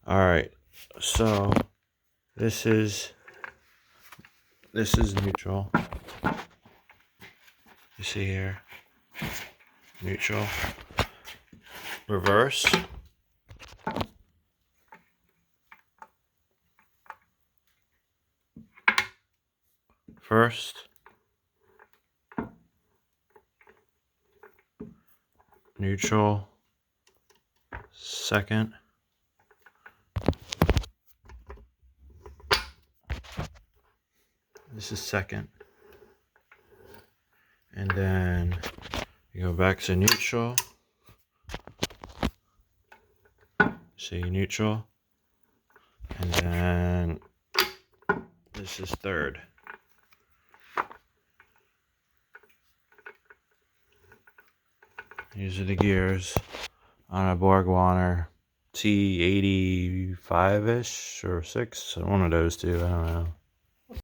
Alright, so this is neutral. You see here, neutral, reverse, first, neutral, second, this is second, and then you go back to neutral, see neutral, and then this is third. These are the gears on a Borg Warner T85-ish or 6, one of those two, I don't know.